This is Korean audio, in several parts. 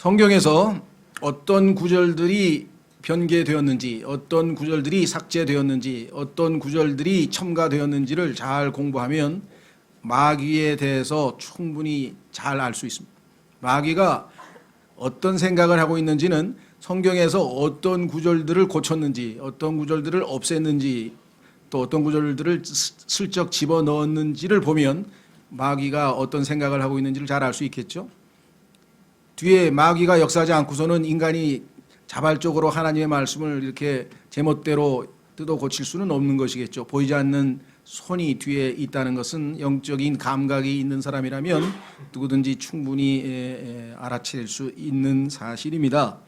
성경에서 어떤 구절들이 변개되었는지, 어떤 구절들이 삭제되었는지, 어떤 구절들이 첨가되었는지를 잘 공부하면 마귀에 대해서 충분히 잘 알 수 있습니다. 마귀가 어떤 생각을 하고 있는지는 성경에서 어떤 구절들을 고쳤는지, 어떤 구절들을 없앴는지, 또 어떤 구절들을 슬쩍 집어넣었는지를 보면 마귀가 어떤 생각을 하고 있는지를 잘 알 수 있겠죠. 뒤에 마귀가 역사하지 않고서는 인간이 자발적으로 하나님의 말씀을 이렇게 제멋대로 뜯어 고칠 수는 없는 것이겠죠. 보이지 않는 손이 뒤에 있다는 것은 영적인 감각이 있는 사람이라면 누구든지 충분히 알아챌 수 있는 사실입니다.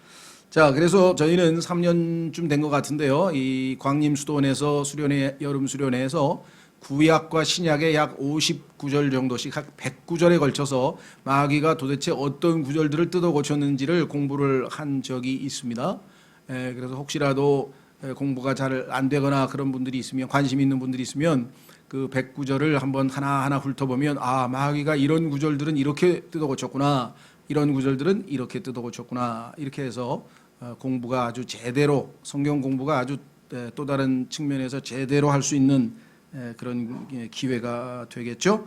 자, 그래서 저희는 3년쯤 된 것 같은데요. 이 광림수도원에서 수련회, 여름 수련회에서 구약과 신약의 약 59절 정도씩 각 109절에 걸쳐서 마귀가 도대체 어떤 구절들을 뜯어 고쳤는지를 공부를 한 적이 있습니다. 그래서 혹시라도 공부가 잘 안 되거나 그런 분들이 있으면, 관심 있는 분들이 있으면 그 109절을 한번 하나하나 훑어보면, 아, 마귀가 이런 구절들은 이렇게 뜯어 고쳤구나, 이런 구절들은 이렇게 뜯어 고쳤구나, 이렇게 해서 공부가 아주 제대로, 성경 공부가 아주 또 다른 측면에서 제대로 할 수 있는 그런 기회가 되겠죠.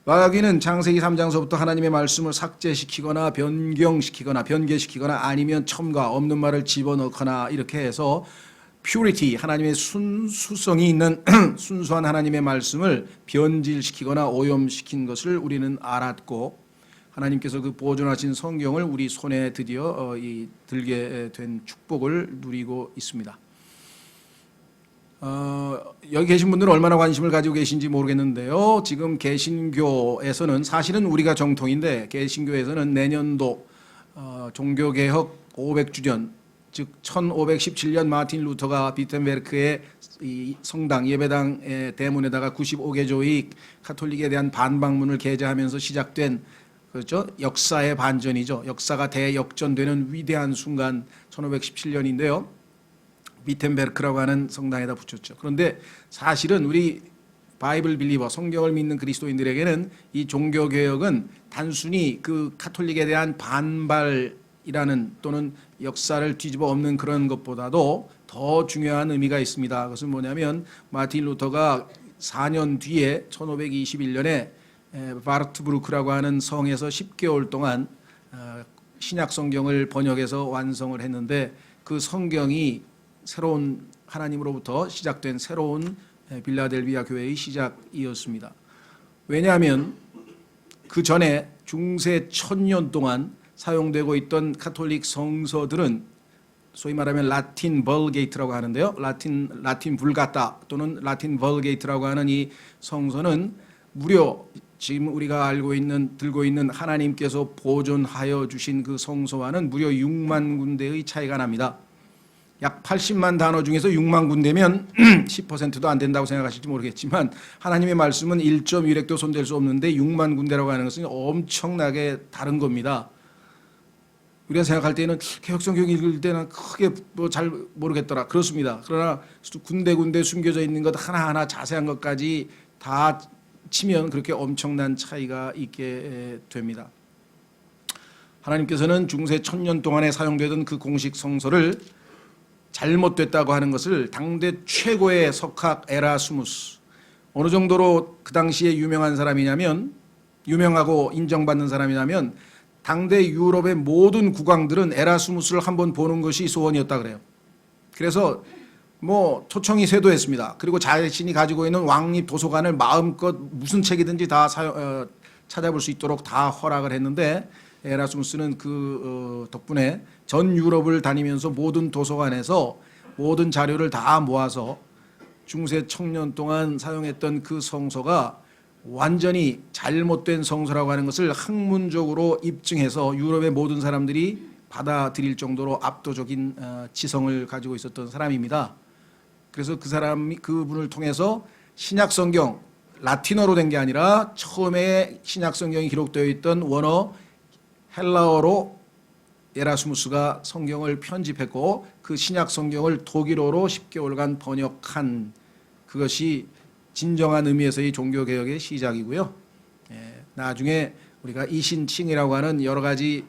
마귀는 창세기 3장서부터 하나님의 말씀을 삭제시키거나 변경시키거나 변개시키거나 아니면 첨가, 없는 말을 집어넣거나 이렇게 해서 purity, 하나님의 순수성이 있는 순수한 하나님의 말씀을 변질시키거나 오염시킨 것을 우리는 알았고, 하나님께서 그 보존하신 성경을 우리 손에 드디어 들게 된 축복을 누리고 있습니다. 여기 계신 분들은 얼마나 관심을 가지고 계신지 모르겠는데요. 지금 개신교에서는, 사실은 우리가 정통인데 개신교에서는 내년도 종교개혁 500주년, 즉 1517년 마틴 루터가 비텐베르크의 이 성당, 예배당의 대문에다가 95개조의 카톨릭에 대한 반박문을 게재하면서 시작된, 그렇죠, 역사의 반전이죠. 역사가 대역전되는 위대한 순간 1517년인데요. 비텐베르크라고 하는 성당에다 붙였죠. 그런데 사실은 우리 바이블 빌리버, 성경을 믿는 그리스도인들에게는 이 종교개혁은 단순히 그 카톨릭에 대한 반발이라는, 또는 역사를 뒤집어 엎는 그런 것보다도 더 중요한 의미가 있습니다. 그것은 뭐냐면 마틴 루터가 4년 뒤에 1521년에 바르트브루크라고 하는 성에서 10개월 동안 신약 성경을 번역해서 완성을 했는데, 그 성경이 새로운, 하나님으로부터 시작된 새로운 빌라델비아 교회의 시작이었습니다. 왜냐하면 그 전에 중세 1000년 동안 사용되고 있던 카톨릭 성서들은 소위 말하면 라틴 벌게이트라고 하는데요. 라틴 불가타 또는 라틴 벌게이트라고 하는 이 성서는 무려 지금 우리가 들고 있는 하나님께서 보존하여 주신 그 성서와는 무려 6만 군데의 차이가 납니다. 약 80만 단어 중에서 6만 군데면 10%도 안 된다고 생각하실지 모르겠지만, 하나님의 말씀은 1.1획도 손댈 수 없는데 6만 군데라고 하는 것은 엄청나게 다른 겁니다. 우리가 생각할 때는 개혁성경 읽을 때는 크게 잘 모르겠더라, 그렇습니다. 그러나 군데군데 숨겨져 있는 것 하나하나 자세한 것까지 다 치면 그렇게 엄청난 차이가 있게 됩니다. 하나님께서는 중세 1000년 동안에 사용되던 그 공식 성서를 잘못됐다고 하는 것을 당대 최고의 석학 에라스무스, 어느 정도로 그 당시에 유명한 사람이냐면, 유명하고 인정받는 사람이냐면, 당대 유럽의 모든 국왕들은 에라스무스를 한번 보는 것이 소원이었다 그래요. 그래서 뭐 초청이 쇄도했습니다. 그리고 자신이 가지고 있는 왕립 도서관을 마음껏 무슨 책이든지 다 찾아볼 수 있도록 다 허락을 했는데, 에라스무스는 그 덕분에 전 유럽을 다니면서 모든 도서관에서 모든 자료를 다 모아서 중세 1000년 동안 사용했던 그 성서가 완전히 잘못된 성서라고 하는 것을 학문적으로 입증해서 유럽의 모든 사람들이 받아들일 정도로 압도적인 지성을 가지고 있었던 사람입니다. 그래서 그분을 통해서 신약 성경, 라틴어로 된 게 아니라 처음에 신약 성경이 기록되어 있던 원어 헬라어로 에라스무스가 성경을 편집했고, 그 신약 성경을 독일어로 10개월간 번역한, 그것이 진정한 의미에서의 종교개혁의 시작이고요. 나중에 우리가 이신칭이라고 하는 여러 가지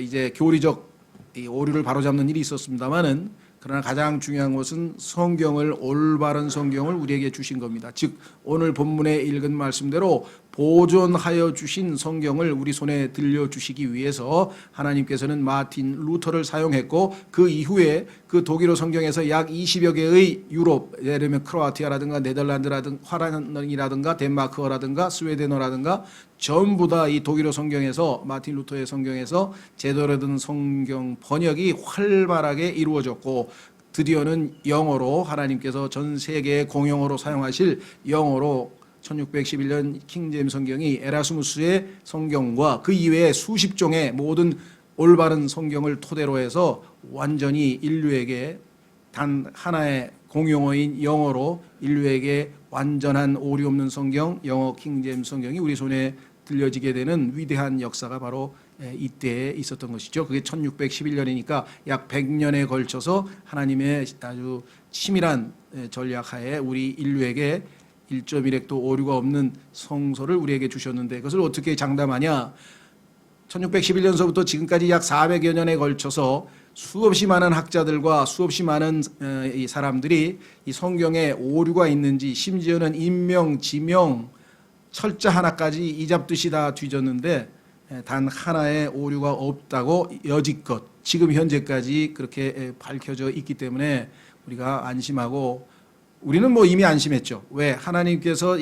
이제 교리적 이 오류를 바로잡는 일이 있었습니다만은 그러나 가장 중요한 것은 성경을 올바른 성경을 우리에게 주신 겁니다. 즉 오늘 본문에 읽은 말씀대로 보존하여 주신 성경을 우리 손에 들려주시기 위해서 하나님께서는 마틴 루터를 사용했고 그 이후에 그 독일어 성경에서 약 20여 개의 유럽, 예를 들면 크로아티아라든가 네덜란드라든가 화란이라든가 덴마크어라든가 스웨덴어라든가 전부 다 이 독일어 성경에서 마틴 루터의 성경에서 제대로 된 성경 번역이 활발하게 이루어졌고 드디어는 영어로 하나님께서 전 세계에 공용어로 사용하실 영어로 1611년 킹제임스 성경이 에라스무스의 성경과 그 이외에 수십 종의 모든 올바른 성경을 토대로 해서 완전히 인류에게 단 하나의 공용어인 영어로 인류에게 완전한 오류 없는 성경, 영어 킹제임스 성경이 우리 손에 들려지게 되는 위대한 역사가 바로 이때에 있었던 것이죠. 그게 1611년이니까 약 100년에 걸쳐서 하나님의 아주 치밀한 전략하에 우리 인류에게 1.1획도 오류가 없는 성서를 우리에게 주셨는데 그것을 어떻게 장담하냐. 1611년서부터 지금까지 약 400여 년에 걸쳐서 수없이 많은 학자들과 수없이 많은 이 사람들이 이 성경에 오류가 있는지 심지어는 인명, 지명, 철자 하나까지 이잡듯이 다 뒤졌는데 단 하나의 오류가 없다고 여지껏 지금 현재까지 그렇게 밝혀져 있기 때문에 우리가 안심하고 우리는 뭐 이미 안심했죠. 왜? 하나님께서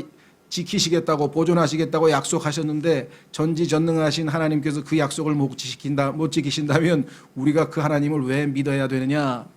지키시겠다고 보존하시겠다고 약속하셨는데 전지전능하신 하나님께서 그 약속을 못 지키신다면 우리가 그 하나님을 왜 믿어야 되느냐?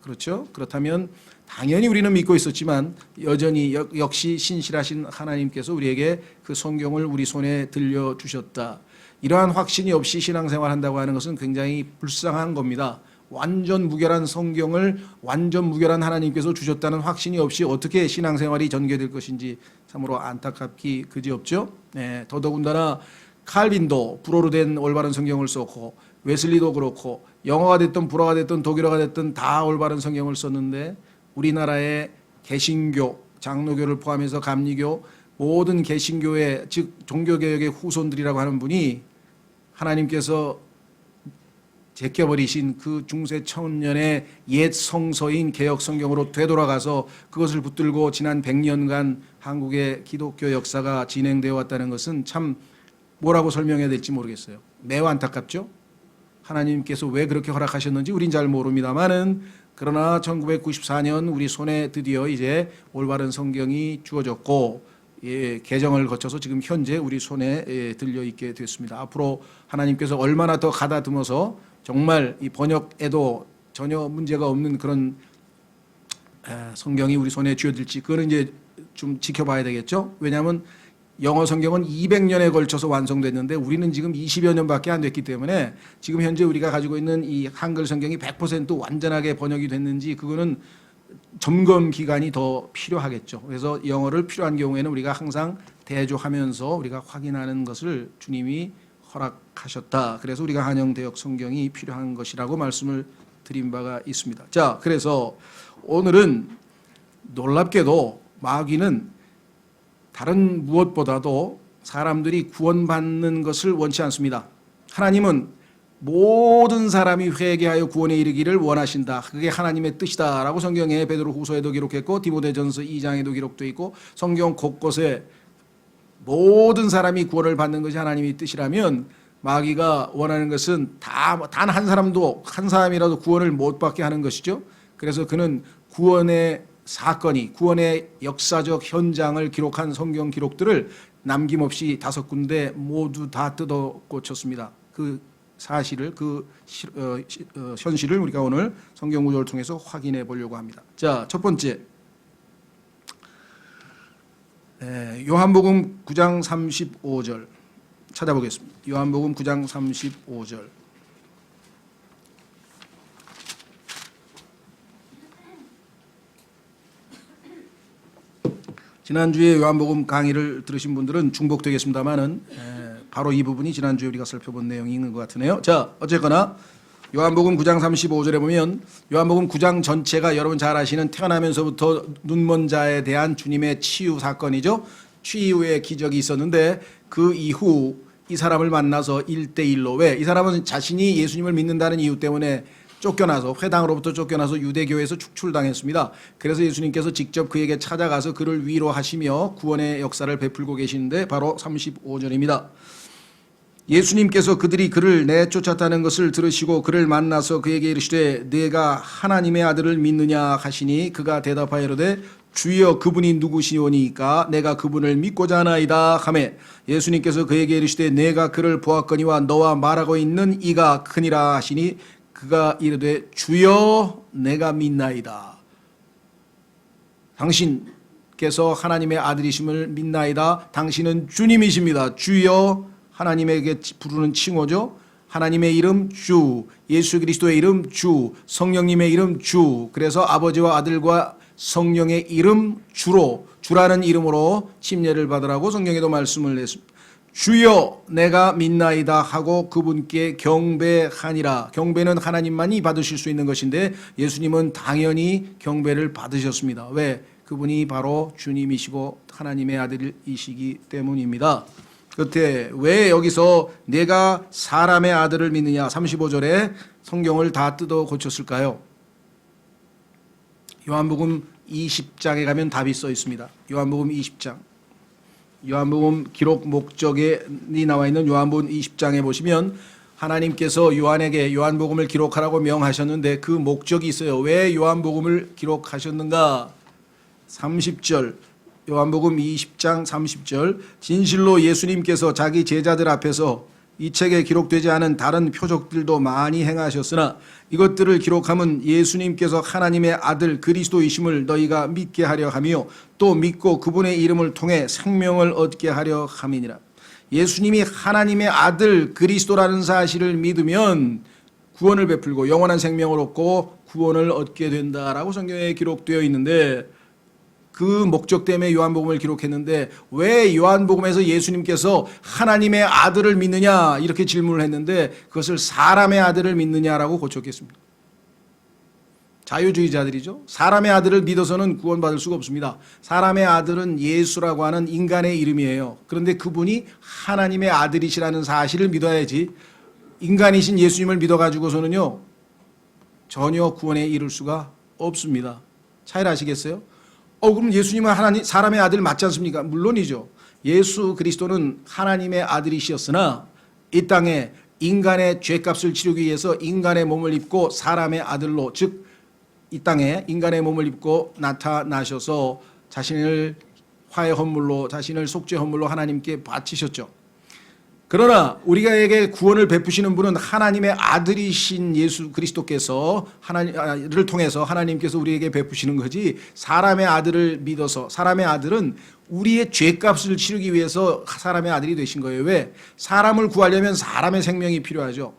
그렇죠? 그렇다면 당연히 우리는 믿고 있었지만 여전히 역시 신실하신 하나님께서 우리에게 그 성경을 우리 손에 들려주셨다. 이러한 확신이 없이 신앙생활 한다고 하는 것은 굉장히 불쌍한 겁니다. 완전 무결한 성경을 완전 무결한 하나님께서 주셨다는 확신이 없이 어떻게 신앙생활이 전개될 것인지 참으로 안타깝기 그지없죠. 네, 더더군다나 칼빈도 불어로 된 올바른 성경을 썼고 웨슬리도 그렇고 영어가 됐든 불어가 됐든 독일어가 됐든 다 올바른 성경을 썼는데 우리나라의 개신교, 장로교를 포함해서 감리교 모든 개신교의 즉 종교개혁의 후손들이라고 하는 분이 하나님께서 제껴버리신 그 중세 천년의 옛 성서인 개혁 성경으로 되돌아가서 그것을 붙들고 지난 100년간 한국의 기독교 역사가 진행되어 왔다는 것은 참 뭐라고 설명해야 될지 모르겠어요. 매우 안타깝죠. 하나님께서 왜 그렇게 허락하셨는지 우린 잘 모릅니다만은 그러나 1994년 우리 손에 드디어 이제 올바른 성경이 주어졌고 개정을 거쳐서 지금 현재 우리 손에 들려 있게 됐습니다. 앞으로 하나님께서 얼마나 더 가다듬어서 정말 이 번역에도 전혀 문제가 없는 그런 성경이 우리 손에 쥐어들지 그거는 이제 좀 지켜봐야 되겠죠. 왜냐하면 영어 성경은 200년에 걸쳐서 완성됐는데 우리는 지금 20여 년밖에 안 됐기 때문에 지금 현재 우리가 가지고 있는 이 한글 성경이 100% 완전하게 번역이 됐는지 그거는 점검 기간이 더 필요하겠죠. 그래서 영어를 필요한 경우에는 우리가 항상 대조하면서 우리가 확인하는 것을 주님이 허락하셨다. 그래서 우리가 한영대역 성경이 필요한 것이라고 말씀을 드린 바가 있습니다. 자, 그래서 오늘은 놀랍게도 마귀는 다른 무엇보다도 사람들이 구원받는 것을 원치 않습니다. 하나님은 모든 사람이 회개하여 구원에 이르기를 원하신다. 그게 하나님의 뜻이다라고 성경에 베드로후서에도 기록했고 디모데전서 2장에도 기록되어 있고 성경 곳곳에 모든 사람이 구원을 받는 것이 하나님의 뜻이라면 마귀가 원하는 것은 단 한 사람도 한 사람이라도 구원을 못 받게 하는 것이죠. 그래서 그는 구원의 사건이 구원의 역사적 현장을 기록한 성경 기록들을 남김없이 5군데 모두 다 뜯어 고쳤습니다. 그 사실을 현실을 우리가 오늘 성경 구절을 통해서 확인해 보려고 합니다. 자, 첫 번째 요한복음 9장 35절 찾아보겠습니다. 요한복음 9장 35절. 지난주에 요한복음 강의를 들으신 분들은 중복되겠습니다만은 바로 이 부분이 지난주에 우리가 살펴본 내용인 것 같으네요. 자, 어쨌거나 요한복음 9장 35절에 보면 요한복음 9장 전체가 여러분 잘 아시는 태어나면서부터 눈먼 자에 대한 주님의 치유 사건이죠. 치유의 기적이 있었는데 그 이후 이 사람을 만나서 1대1로, 왜? 이 사람은 자신이 예수님을 믿는다는 이유 때문에 쫓겨나서, 회당으로부터 쫓겨나서 유대교에서 축출당했습니다. 그래서 예수님께서 직접 그에게 찾아가서 그를 위로하시며 구원의 역사를 베풀고 계시는데 바로 35절입니다. 예수님께서 그들이 그를 내쫓았다는 것을 들으시고 그를 만나서 그에게 이르시되 네가 하나님의 아들을 믿느냐 하시니 그가 대답하여 이르되 주여 그분이 누구시오니까 내가 그분을 믿고자 하나이다 하매 예수님께서 그에게 이르시되 내가 그를 보았거니와 너와 말하고 있는 이가 크니라 하시니 그가 이르되 주여 내가 믿나이다. 당신께서 하나님의 아들이심을 믿나이다. 당신은 주님이십니다. 주여, 하나님에게 부르는 칭호죠. 하나님의 이름 주, 예수 그리스도의 이름 주, 성령님의 이름 주. 그래서 아버지와 아들과 성령의 이름 주라는 이름으로 침례를 받으라고 성경에도 말씀을 냈습니다. 주여 내가 믿나이다 하고 그분께 경배하니라. 경배는 하나님만이 받으실 수 있는 것인데 예수님은 당연히 경배를 받으셨습니다. 왜? 그분이 바로 주님이시고 하나님의 아들이시기 때문입니다. 그때 왜 여기서 내가 사람의 아들을 믿느냐 35절에 성경을 다 뜯어 고쳤을까요? 요한복음 20장에 가면 답이 써 있습니다. 요한복음 20장. 요한복음 기록 목적이 나와 있는 요한복음 20장에 보시면 하나님께서 요한에게 요한복음을 기록하라고 명하셨는데 그 목적이 있어요. 왜 요한복음을 기록하셨는가? 30절. 요한복음 20장 30절. 진실로 예수님께서 자기 제자들 앞에서 이 책에 기록되지 않은 다른 표적들도 많이 행하셨으나 이것들을 기록함은 예수님께서 하나님의 아들 그리스도이심을 너희가 믿게 하려 하며 또 믿고 그분의 이름을 통해 생명을 얻게 하려 함이니라. 예수님이 하나님의 아들 그리스도라는 사실을 믿으면 구원을 베풀고 영원한 생명을 얻고 구원을 얻게 된다라고 성경에 기록되어 있는데 그 목적 때문에 요한복음을 기록했는데 왜 요한복음에서 예수님께서 하나님의 아들을 믿느냐 이렇게 질문을 했는데 그것을 사람의 아들을 믿느냐라고 고쳤겠습니다. 자유주의자들이죠. 사람의 아들을 믿어서는 구원받을 수가 없습니다. 사람의 아들은 예수라고 하는 인간의 이름이에요. 그런데 그분이 하나님의 아들이시라는 사실을 믿어야지 인간이신 예수님을 믿어가지고서는요 전혀 구원에 이를 수가 없습니다. 차이를 아시겠어요? 그럼 예수님은 사람의 아들 맞지 않습니까? 물론이죠. 예수 그리스도는 하나님의 아들이시었으나 이 땅에 인간의 죄값을 치르기 위해서 인간의 몸을 입고 사람의 아들로, 즉 이 땅에 인간의 몸을 입고 나타나셔서 자신을 화해 헌물로, 자신을 속죄 헌물로 하나님께 바치셨죠. 그러나 우리에게 구원을 베푸시는 분은 하나님의 아들이신 예수 그리스도께서 하나님을 통해서 하나님께서 우리에게 베푸시는 거지 사람의 아들을 믿어서, 사람의 아들은 우리의 죄값을 치르기 위해서 사람의 아들이 되신 거예요. 왜? 사람을 구하려면 사람의 생명이 필요하죠.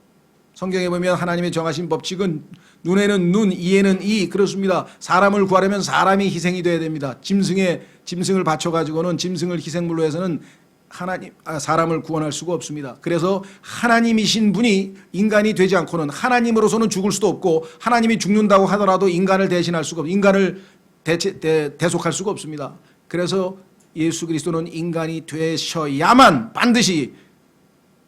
성경에 보면 하나님의 정하신 법칙은 눈에는 눈, 이에는 이, 그렇습니다. 사람을 구하려면 사람이 희생이 돼야 됩니다. 짐승을 바쳐가지고는, 짐승을 희생물로 해서는 사람을 구원할 수가 없습니다. 그래서 하나님이신 분이 인간이 되지 않고는, 하나님으로서는 죽을 수도 없고 하나님이 죽는다고 하더라도 인간을 대신할 수가 없고 인간을 대속할 수가 없습니다. 그래서 예수 그리스도는 인간이 되셔야만 반드시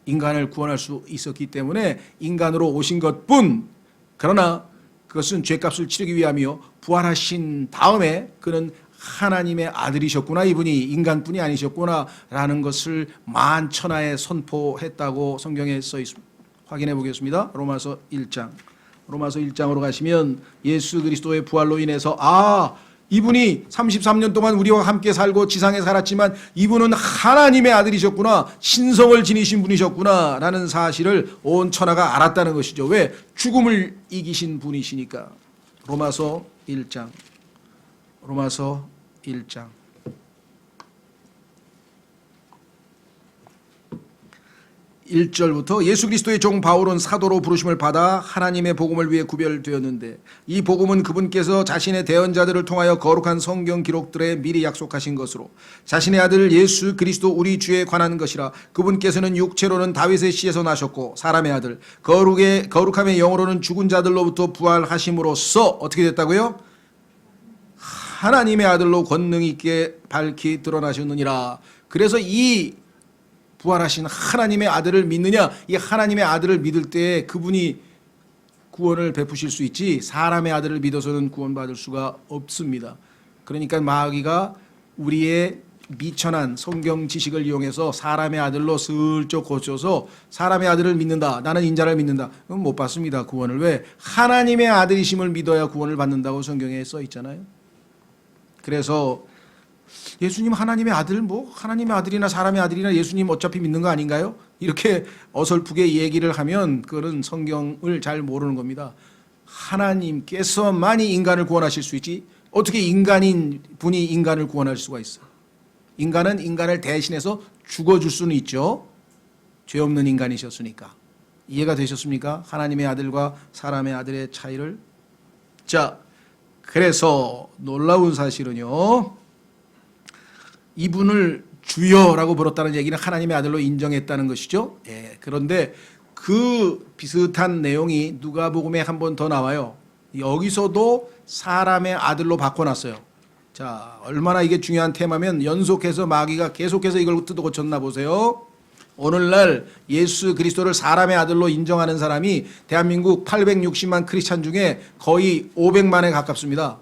인간을 구원할 수 있었기 때문에 인간으로 오신 것뿐, 그러나 그것은 죄값을 치르기 위함이요 부활하신 다음에 그는 하나님의 아들이셨구나, 이분이 인간뿐이 아니셨구나 라는 것을 만천하에 선포했다고 성경에 써 있습니다. 확인해 보겠습니다. 로마서 1장. 로마서 1장으로 가시면 예수 그리스도의 부활로 인해서 이분이 33년 동안 우리와 함께 살고 지상에 살았지만 이분은 하나님의 아들이셨구나, 신성을 지니신 분이셨구나 라는 사실을 온 천하가 알았다는 것이죠. 왜? 죽음을 이기신 분이시니까. 로마서 1장. 로마서 1장 1절부터 예수 그리스도의 종 바울은 사도로 부르심을 받아 하나님의 복음을 위해 구별되었는데 이 복음은 그분께서 자신의 대언자들을 통하여 거룩한 성경 기록들에 미리 약속하신 것으로 자신의 아들 예수 그리스도 우리 주에 관한 것이라. 그분께서는 육체로는 다윗의 씨에서 나셨고 사람의 아들 거룩함의 영으로는 죽은 자들로부터 부활하심으로써 어떻게 됐다고요? 하나님의 아들로 권능 있게 밝히 드러나셨느니라. 그래서 이 부활하신 하나님의 아들을 믿느냐? 이 하나님의 아들을 믿을 때 그분이 구원을 베푸실 수 있지 사람의 아들을 믿어서는 구원받을 수가 없습니다. 그러니까 마귀가 우리의 미천한 성경 지식을 이용해서 사람의 아들로 슬쩍 고쳐서 사람의 아들을 믿는다. 나는 인자를 믿는다. 그럼 못 받습니다. 구원을. 왜? 하나님의 아들이심을 믿어야 구원을 받는다고 성경에 써 있잖아요. 그래서 예수님 하나님의 아들 하나님의 아들이나 사람의 아들이나 예수님 어차피 믿는 거 아닌가요? 이렇게 어설프게 얘기를 하면 그거는 성경을 잘 모르는 겁니다. 하나님께서만이 인간을 구원하실 수 있지 어떻게 인간인 분이 인간을 구원할 수가 있어요? 인간은 인간을 대신해서 죽어줄 수는 있죠. 죄 없는 인간이셨으니까. 이해가 되셨습니까? 하나님의 아들과 사람의 아들의 차이를. 자, 그래서 놀라운 사실은요. 이분을 주여라고 부렀다는 얘기는 하나님의 아들로 인정했다는 것이죠. 예, 그런데 그 비슷한 내용이 누가복음에 한 번 더 나와요. 여기서도 사람의 아들로 바꿔놨어요. 자, 얼마나 이게 중요한 테마면 연속해서 마귀가 계속해서 이걸 뜯어 고쳤나 보세요. 오늘날 예수 그리스도를 사람의 아들로 인정하는 사람이 대한민국 860만 크리스찬 중에 거의 500만에 가깝습니다.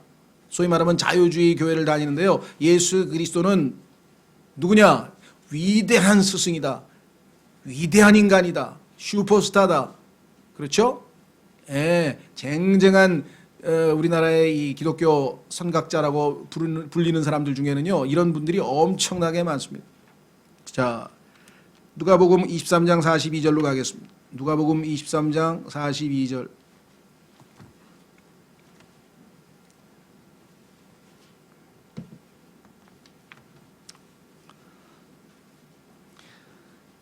소위 말하면 자유주의 교회를 다니는데요. 예수 그리스도는 누구냐? 위대한 스승이다. 위대한 인간이다. 슈퍼스타다. 그렇죠? 예, 쟁쟁한 우리나라의 이 기독교 선각자라고 불리는 사람들 중에는요. 이런 분들이 엄청나게 많습니다. 자, 누가복음 23장 42절로 가겠습니다. 누가복음 23장 42절.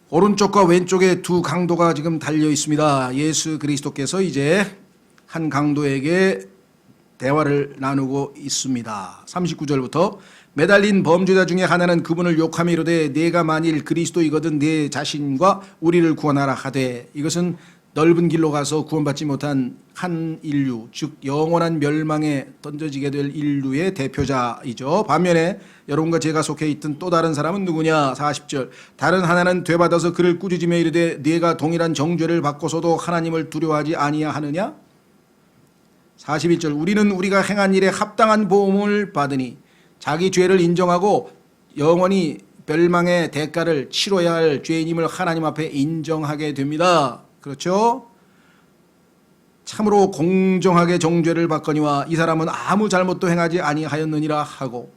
오른쪽과 왼쪽에 두 강도가 지금 달려 있습니다. 예수 그리스도께서 이제 한 강도에게 대화를 나누고 있습니다. 39절부터 매달린 범죄자 중에 하나는 그분을 욕하며 이르되 네가 만일 그리스도이거든 네 자신과 우리를 구원하라 하되 이것은 넓은 길로 가서 구원받지 못한 한 인류 즉 영원한 멸망에 던져지게 될 인류의 대표자이죠. 반면에 여러분과 제가 속해 있던 또 다른 사람은 누구냐? 40절 다른 하나는 되받아서 그를 꾸짖으며 이르되 네가 동일한 정죄를 받고서도 하나님을 두려워하지 아니하느냐? 41절 우리는 우리가 행한 일에 합당한 보응을 받으니 자기 죄를 인정하고 영원히 멸망의 대가를 치러야 할 죄인임을 하나님 앞에 인정하게 됩니다. 그렇죠? 참으로 공정하게 정죄를 받거니와 이 사람은 아무 잘못도 행하지 아니하였느니라 하고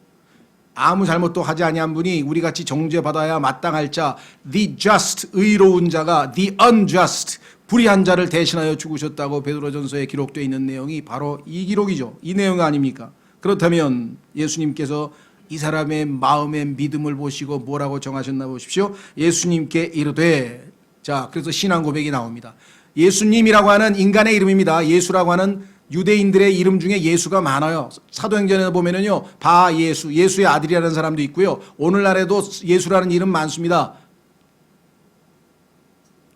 아무 잘못도 하지 아니한 분이 우리같이 정죄받아야 마땅할 자 the just 의로운 자가 the unjust 불의한 자를 대신하여 죽으셨다고 베드로전서에 기록되어 있는 내용이 바로 이 기록이죠. 이 내용 아닙니까? 그렇다면 예수님께서 이 사람의 마음의 믿음을 보시고 뭐라고 정하셨나 보십시오. 예수님께 이르되 자 그래서 신앙 고백이 나옵니다. 예수님이라고 하는 인간의 이름입니다. 예수라고 하는 유대인들의 이름 중에 예수가 많아요. 사도행전에 보면은요 바예수 예수의 아들이라는 사람도 있고요. 오늘날에도 예수라는 이름 많습니다.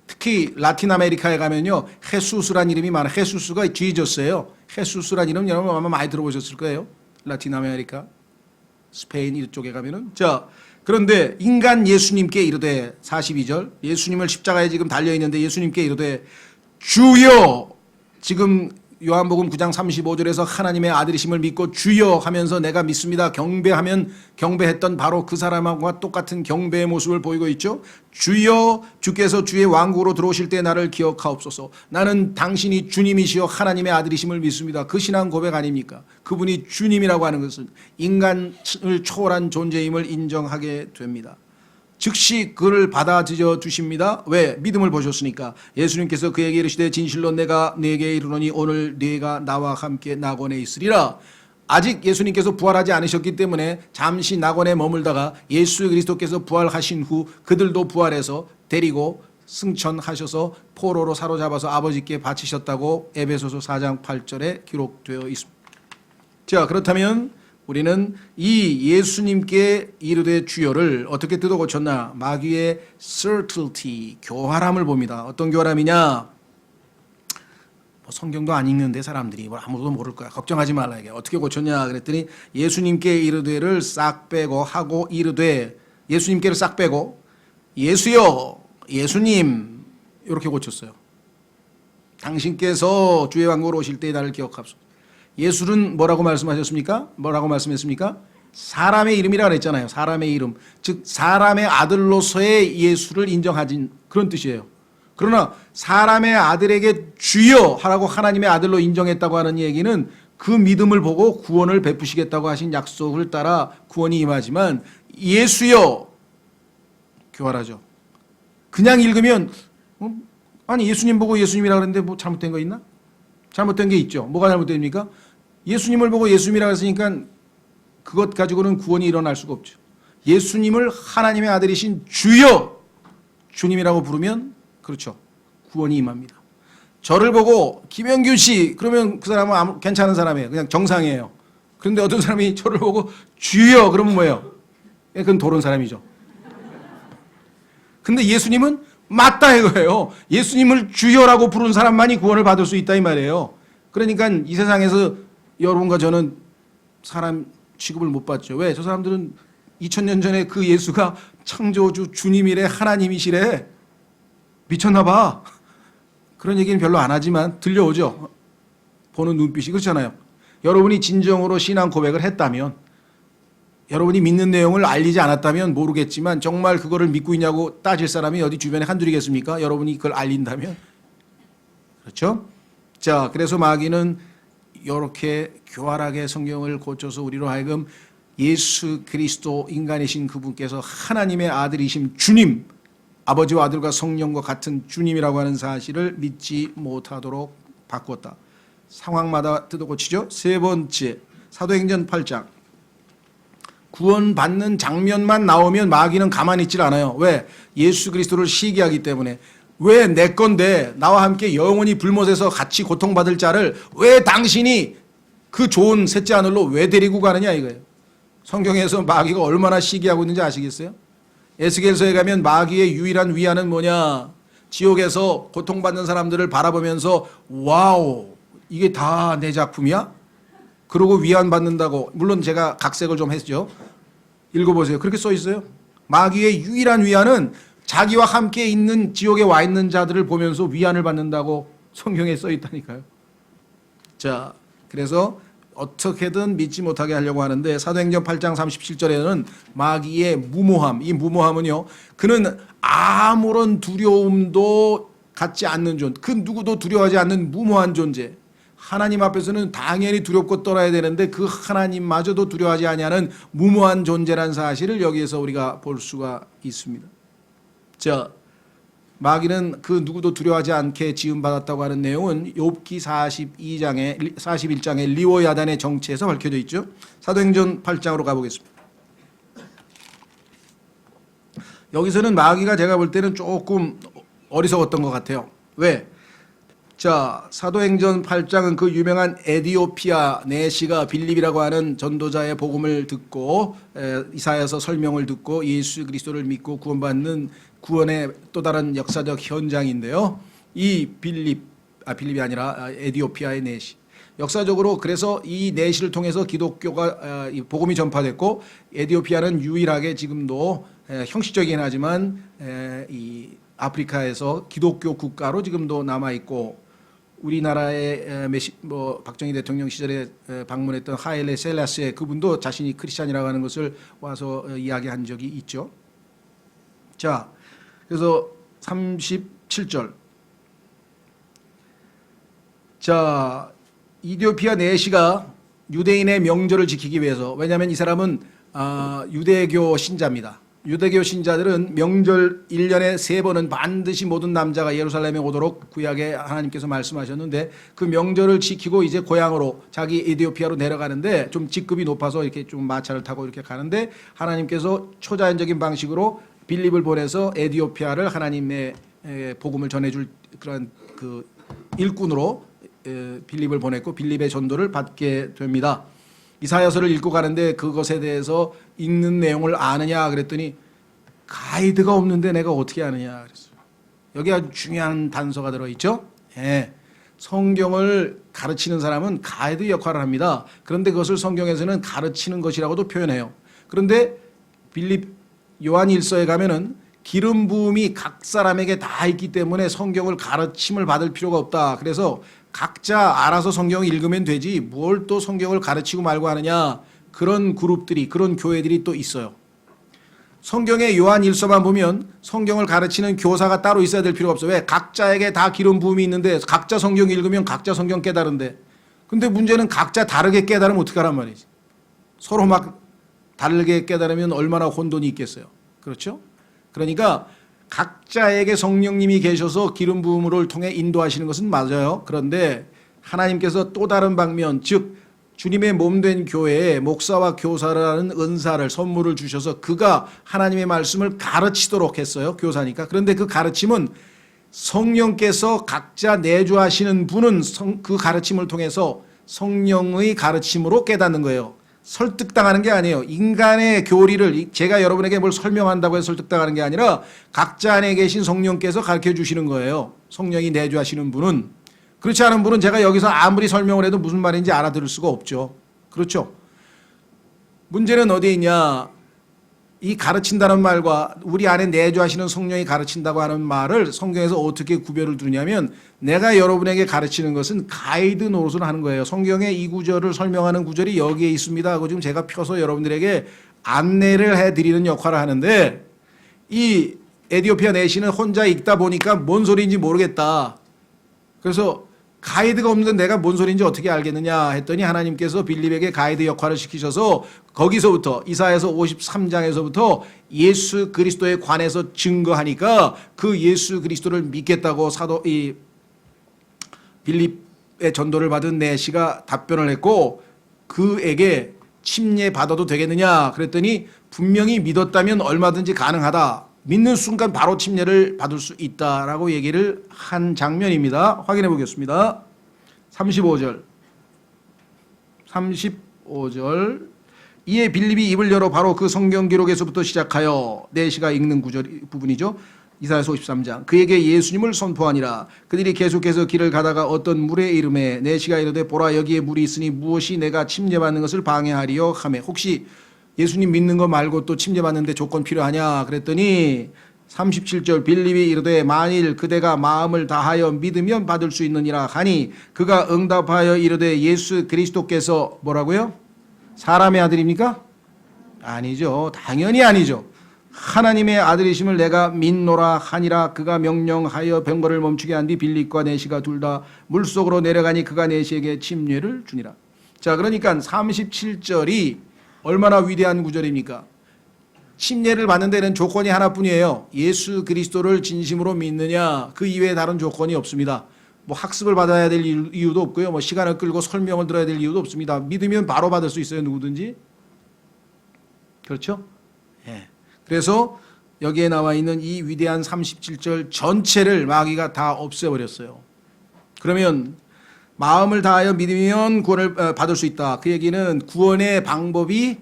특히 라틴 아메리카에 가면요 헤수스란 이름이 많아요. 헤수스가 지저스예요. 헤수스란 이름 여러분 아마 많이 들어보셨을 거예요. 라틴 아메리카 스페인 이쪽에 가면은 자 그런데 인간 예수님께 이르되 42절 예수님을 십자가에 지금 달려있는데 예수님께 이르되 주여 지금 요한복음 9장 35절에서 하나님의 아들이심을 믿고 주여 하면서 내가 믿습니다. 경배하면 경배했던 바로 그 사람과 똑같은 경배의 모습을 보이고 있죠. 주여 주께서 주의 왕국으로 들어오실 때 나를 기억하옵소서. 나는 당신이 주님이시여 하나님의 아들이심을 믿습니다. 그 신앙 고백 아닙니까? 그분이 주님이라고 하는 것은 인간을 초월한 존재임을 인정하게 됩니다. 즉시 그를 받아들여 주십니다. 왜? 믿음을 보셨으니까. 예수님께서 그에게 이르시되 진실로 내가 네게 이르노니 오늘 네가 나와 함께 낙원에 있으리라. 아직 예수님께서 부활하지 않으셨기 때문에 잠시 낙원에 머물다가 예수 그리스도께서 부활하신 후 그들도 부활해서 데리고 승천하셔서 포로로 사로잡아서 아버지께 바치셨다고 에베소서 4장 8절에 기록되어 있습니다. 자, 그렇다면 우리는 이 예수님께 이르되 주여를 어떻게 뜯어 고쳤나? 마귀의 subtlety, 교활함을 봅니다. 어떤 교활함이냐? 성경도 안 읽는데 사람들이 아무도 모를 거야. 걱정하지 말라 이게. 어떻게 고쳤냐? 그랬더니 예수님께 이르되를 싹 빼고 하고 이르되 예수님께를 싹 빼고 예수여, 예수님 이렇게 고쳤어요. 당신께서 주의 왕국으로 오실 때에 나를 기억합소서. 예수는 뭐라고 말씀하셨습니까? 뭐라고 말씀했습니까? 사람의 이름이라 그랬잖아요. 사람의 이름. 즉 사람의 아들로서의 예수를 인정하진 그런 뜻이에요. 그러나 사람의 아들에게 주여 하라고 하나님의 아들로 인정했다고 하는 얘기는 그 믿음을 보고 구원을 베푸시겠다고 하신 약속을 따라 구원이 임하지만 예수여 교활하죠. 그냥 읽으면 아니 예수님 보고 예수님이라 그랬는데 뭐 잘못된 거 있나? 잘못된 게 있죠. 뭐가 잘못됩니까? 예수님을 보고 예수님이라 했으니까 그것 가지고는 구원이 일어날 수가 없죠. 예수님을 하나님의 아들이신 주여 주님이라고 부르면 그렇죠. 구원이 임합니다. 저를 보고 김영균 씨 그러면 그 사람은 괜찮은 사람이에요. 그냥 정상이에요. 그런데 어떤 사람이 저를 보고 주여 그러면 뭐예요? 그건 도른 사람이죠. 근데 예수님은 맞다 이거예요. 예수님을 주여라고 부른 사람만이 구원을 받을 수 있다 이 말이에요. 그러니까 이 세상에서 여러분과 저는 사람 취급을 못 받죠. 왜? 저 사람들은 2000년 전에 그 예수가 창조주 주님이래 하나님이시래. 미쳤나 봐. 그런 얘기는 별로 안 하지만 들려오죠. 보는 눈빛이 그렇잖아요. 여러분이 진정으로 신앙 고백을 했다면 여러분이 믿는 내용을 알리지 않았다면 모르겠지만 정말 그거를 믿고 있냐고 따질 사람이 어디 주변에 한둘이겠습니까? 여러분이 그걸 알린다면. 그렇죠? 자, 그래서 마귀는 이렇게 교활하게 성경을 고쳐서 우리로 하여금 예수 그리스도 인간이신 그분께서 하나님의 아들이신 주님, 아버지와 아들과 성령과 같은 주님이라고 하는 사실을 믿지 못하도록 바꿨다. 상황마다 뜯어 고치죠. 세 번째, 사도행전 8장. 구원받는 장면만 나오면 마귀는 가만히 있질 않아요. 왜? 예수 그리스도를 시기하기 때문에. 왜 내 건데 나와 함께 영원히 불못에서 같이 고통받을 자를 왜 당신이 그 좋은 셋째 하늘로 왜 데리고 가느냐 이거예요. 성경에서 마귀가 얼마나 시기하고 있는지 아시겠어요? 에스겔서에 가면 마귀의 유일한 위안은 뭐냐? 지옥에서 고통받는 사람들을 바라보면서 와우 이게 다 내 작품이야? 그러고 위안받는다고. 물론 제가 각색을 좀 했죠. 읽어보세요. 그렇게 써 있어요. 마귀의 유일한 위안은 자기와 함께 있는 지옥에 와 있는 자들을 보면서 위안을 받는다고 성경에 써 있다니까요. 자, 그래서 어떻게든 믿지 못하게 하려고 하는데 사도행전 8장 37절에는 마귀의 무모함, 이 무모함은요, 그는 아무런 두려움도 갖지 않는 존재, 그 누구도 두려워하지 않는 무모한 존재. 하나님 앞에서는 당연히 두렵고 떨어야 되는데 그 하나님마저도 두려워하지 아니하는 무모한 존재라는 사실을 여기에서 우리가 볼 수가 있습니다. 자, 마귀는 그 누구도 두려워하지 않게 지음받았다고 하는 내용은 욥기 41장의 리워야단의 정체에서 밝혀져 있죠. 사도행전 8장으로 가보겠습니다. 여기서는 마귀가 제가 볼 때는 조금 어리석었던 것 같아요. 왜? 자, 사도행전 8장은 그 유명한 에디오피아 내시가 빌립이라고 하는 전도자의 복음을 듣고 이사야서 설명을 듣고 예수 그리스도를 믿고 구원받는 구원의 또 다른 역사적 현장인데요. 이 빌립이 아니라 에디오피아의 내시. 역사적으로 그래서 이 내시를 통해서 기독교가 복음이 전파됐고 에디오피아는 유일하게 지금도 형식적이긴 하지만 이 아프리카에서 기독교 국가로 지금도 남아 있고 우리나라의 박정희 대통령 시절에 방문했던 하일레 셀라시에 그분도 자신이 크리스찬이라고 하는 것을 와서 이야기한 적이 있죠. 자, 그래서 37절. 자, 이디오피아 내시가 유대인의 명절을 지키기 위해서, 왜냐하면 이 사람은 유대교 신자입니다. 유대교 신자들은 명절 1년에 3번은 반드시 모든 남자가 예루살렘에 오도록 구약에 하나님께서 말씀하셨는데 그 명절을 지키고 이제 고향으로 자기 에디오피아로 내려가는데 좀 직급이 높아서 이렇게 좀 마차를 타고 이렇게 가는데 하나님께서 초자연적인 방식으로 빌립을 보내서 에디오피아를 하나님의 복음을 전해줄 그런 그 일꾼으로 빌립을 보냈고 빌립의 전도를 받게 됩니다. 이사야서를 읽고 가는데 그것에 대해서 읽는 내용을 아느냐 그랬더니 가이드가 없는데 내가 어떻게 아느냐 그랬어요. 여기 아주 중요한 단서가 들어있죠. 예. 성경을 가르치는 사람은 가이드 역할을 합니다. 그런데 그것을 성경에서는 가르치는 것이라고도 표현해요. 그런데 빌립 요한 1서에 가면은 기름 부음이 각 사람에게 다 있기 때문에 성경을 가르침을 받을 필요가 없다. 그래서 각자 알아서 성경을 읽으면 되지 뭘 또 성경을 가르치고 말고 하느냐. 그런 그룹들이, 그런 교회들이 또 있어요. 성경의 요한 1서만 보면 성경을 가르치는 교사가 따로 있어야 될 필요가 없어요. 왜? 각자에게 다 기름 부음이 있는데 각자 성경 읽으면 각자 성경 깨달은데, 근데 문제는 각자 다르게 깨달으면 어떡하란 말이지. 서로 막 다르게 깨달으면 얼마나 혼돈이 있겠어요. 그렇죠? 그러니까 각자에게 성령님이 계셔서 기름 부음을 통해 인도하시는 것은 맞아요. 그런데 하나님께서 또 다른 방면, 즉 주님의 몸된 교회에 목사와 교사라는 은사를, 선물을 주셔서 그가 하나님의 말씀을 가르치도록 했어요. 교사니까. 그런데 그 가르침은 성령께서 각자 내주하시는 분은 그 가르침을 통해서 성령의 가르침으로 깨닫는 거예요. 설득당하는 게 아니에요. 인간의 교리를 제가 여러분에게 뭘 설명한다고 해서 설득당하는 게 아니라 각자 안에 계신 성령께서 가르쳐 주시는 거예요. 성령이 내주하시는 분은. 그렇지 않은 분은 제가 여기서 아무리 설명을 해도 무슨 말인지 알아들을 수가 없죠. 그렇죠? 문제는 어디에 있냐. 이 가르친다는 말과 우리 안에 내주하시는 성령이 가르친다고 하는 말을 성경에서 어떻게 구별을 두냐면, 내가 여러분에게 가르치는 것은 가이드 노릇을 하는 거예요. 성경의 이 구절을 설명하는 구절이 여기에 있습니다 하고 지금 제가 펴서 여러분들에게 안내를 해드리는 역할을 하는데, 이 에디오피아 내시는 혼자 읽다 보니까 뭔 소리인지 모르겠다. 그래서 가이드가 없는데 내가 뭔 소리인지 어떻게 알겠느냐 했더니 하나님께서 빌립에게 가이드 역할을 시키셔서 거기서부터 이사야서 53장에서부터 예수 그리스도에 관해서 증거하니까 그 예수 그리스도를 믿겠다고 이 빌립의 전도를 받은 내시가 답변을 했고, 그에게 침례 받아도 되겠느냐 그랬더니 분명히 믿었다면 얼마든지 가능하다. 믿는 순간 바로 침례를 받을 수 있다라고 얘기를 한 장면입니다. 확인해 보겠습니다. 35절. 이에 빌립이 입을 열어 바로 그 성경 기록에서부터 시작하여 내시가 읽는 부분이죠. 이사야서 53장. 그에게 예수님을 선포하니라. 그들이 계속해서 길을 가다가 어떤 물에 이름에 내시가 이르되 보라 여기에 물이 있으니 무엇이 내가 침례받는 것을 방해하리요 하매, 혹시 예수님 믿는 거 말고 또 침례받는데 조건 필요하냐 그랬더니 37절 빌립이 이르되 만일 그대가 마음을 다하여 믿으면 받을 수 있느니라 하니, 그가 응답하여 이르되 예수 그리스도께서 뭐라고요? 사람의 아들입니까? 아니죠. 당연히 아니죠. 하나님의 아들이심을 내가 믿노라 하니라. 그가 명령하여 병거를 멈추게 한 뒤 빌립과 내시가 둘 다 물속으로 내려가니 그가 내시에게 침례를 주니라. 자, 그러니까 37절이 얼마나 위대한 구절입니까? 침례를 받는 데는 조건이 하나뿐이에요. 예수 그리스도를 진심으로 믿느냐, 그 이외에 다른 조건이 없습니다. 뭐 학습을 받아야 될 이유도 없고요. 뭐 시간을 끌고 설명을 들어야 될 이유도 없습니다. 믿으면 바로 받을 수 있어요. 누구든지. 그렇죠? 예. 그래서 여기에 나와 있는 이 위대한 37절 전체를 마귀가 다 없애버렸어요. 그러면 마음을 다하여 믿으면 구원을 받을 수 있다. 그 얘기는 구원의 방법이